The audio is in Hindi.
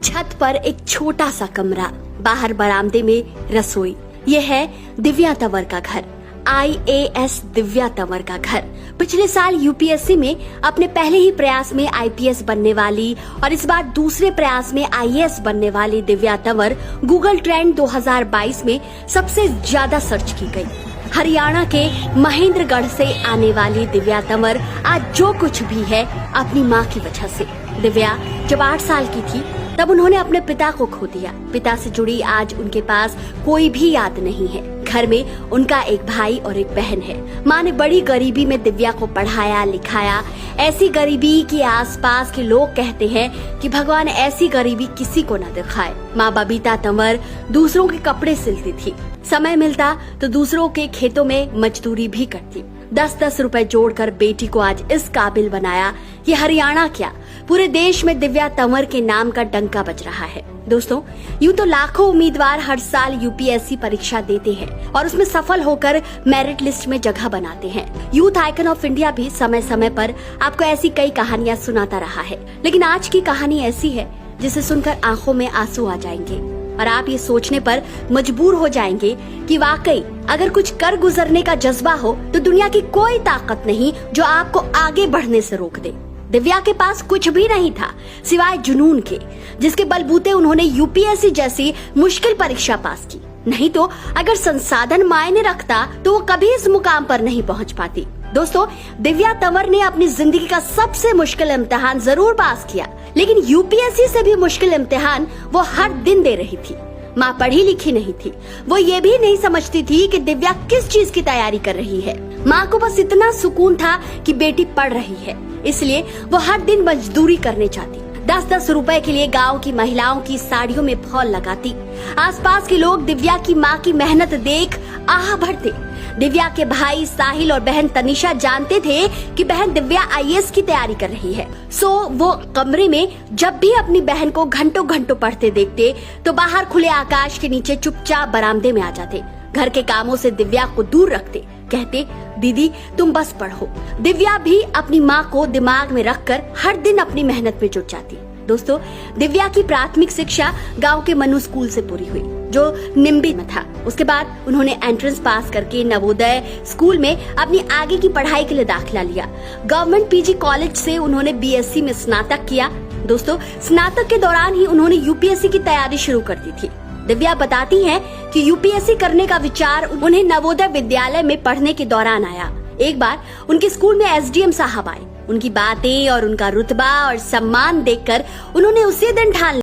छत पर एक छोटा सा कमरा, बाहर बरामदे में रसोई। ये है दिव्या तंवर का घर, IAS दिव्या तंवर का घर। पिछले साल यूपीएससी में अपने पहले ही प्रयास में IPS बनने वाली और इस बार दूसरे प्रयास में IAS बनने वाली दिव्या तंवर गूगल ट्रेंड 2022 में सबसे ज्यादा सर्च की गई। हरियाणा के महेंद्रगढ़ से आने वाली दिव्या तंवर आज जो कुछ भी है अपनी माँ की वजह से। दिव्या जब 8 साल की थी तब उन्होंने अपने पिता को खो दिया। पिता से जुड़ी आज उनके पास कोई भी याद नहीं है। घर में उनका एक भाई और एक बहन है। माँ ने बड़ी गरीबी में दिव्या को पढ़ाया लिखाया, ऐसी गरीबी कि आसपास के लोग कहते हैं कि भगवान ऐसी गरीबी किसी को न दिखाए। माँ बबीता तंवर दूसरों के कपड़े सिलती थी, समय मिलता तो दूसरों के खेतों में मजदूरी भी करती। 10-10 रुपए जोड़कर बेटी को आज इस काबिल बनाया। ये हरियाणा क्या पूरे देश में दिव्या तंवर के नाम का डंका बज रहा है। दोस्तों, यूँ तो लाखों उम्मीदवार हर साल यूपीएससी परीक्षा देते हैं और उसमें सफल होकर मेरिट लिस्ट में जगह बनाते हैं। यूथ आइकन ऑफ इंडिया भी समय समय पर आपको ऐसी कई कहानियां सुनाता रहा है, लेकिन आज की कहानी ऐसी है जिसे सुनकर आंखों में आंसू आ जाएंगे और आप ये सोचने पर मजबूर हो जाएंगे कि वाकई अगर कुछ कर गुजरने का जज्बा हो तो दुनिया की कोई ताकत नहीं जो आपको आगे बढ़ने से रोक दे। दिव्या के पास कुछ भी नहीं था सिवाय जुनून के, जिसके बलबूते उन्होंने यूपीएससी जैसी मुश्किल परीक्षा पास की। नहीं तो अगर संसाधन मायने रखता तो वो कभी इस मुकाम पर नहीं पहुंच पाती। दोस्तों, दिव्या तंवर ने अपनी जिंदगी का सबसे मुश्किल इम्तिहान जरूर पास किया, लेकिन यूपीएससी से भी मुश्किल इम्तिहान वो हर दिन दे रही थी। माँ पढ़ी लिखी नहीं थी, वो ये भी नहीं समझती थी कि दिव्या किस चीज की तैयारी कर रही है। माँ को बस इतना सुकून था कि बेटी पढ़ रही है, इसलिए वो हर दिन मजदूरी करने जाती। 10-10 रुपए के लिए गांव की महिलाओं की साड़ियों में फॉल लगाती। आसपास के लोग दिव्या की माँ की मेहनत देख आह भरते। दिव्या के भाई साहिल और बहन तनिषा जानते थे कि बहन दिव्या IAS की तैयारी कर रही है, सो वो कमरे में जब भी अपनी बहन को घंटों घंटों पढ़ते देखते तो बाहर खुले आकाश के नीचे चुपचाप बरामदे में आ जाते। घर के कामों से दिव्या को दूर रखते, कहते दीदी तुम बस पढ़ो। दिव्या भी अपनी माँ को दिमाग में रखकर हर दिन अपनी मेहनत में जुट जाती। दोस्तों, दिव्या की प्राथमिक शिक्षा गांव के मनु स्कूल से पूरी हुई जो निम्बी में था। उसके बाद उन्होंने एंट्रेंस पास करके नवोदय स्कूल में अपनी आगे की पढ़ाई के लिए दाखिला लिया। गवर्नमेंट PG कॉलेज से उन्होंने BSc में स्नातक किया। दोस्तों, स्नातक के दौरान ही उन्होंने यूपीएससी की तैयारी शुरू कर दी थी। दिव्या बताती हैं कि यूपीएससी करने का विचार उन्हें नवोदय विद्यालय में पढ़ने के दौरान आया। एक बार उनके स्कूल में SDM साहब आए। उनकी बातें और उनका रुतबा और सम्मान देखकर उन्होंने उसी दिन ठान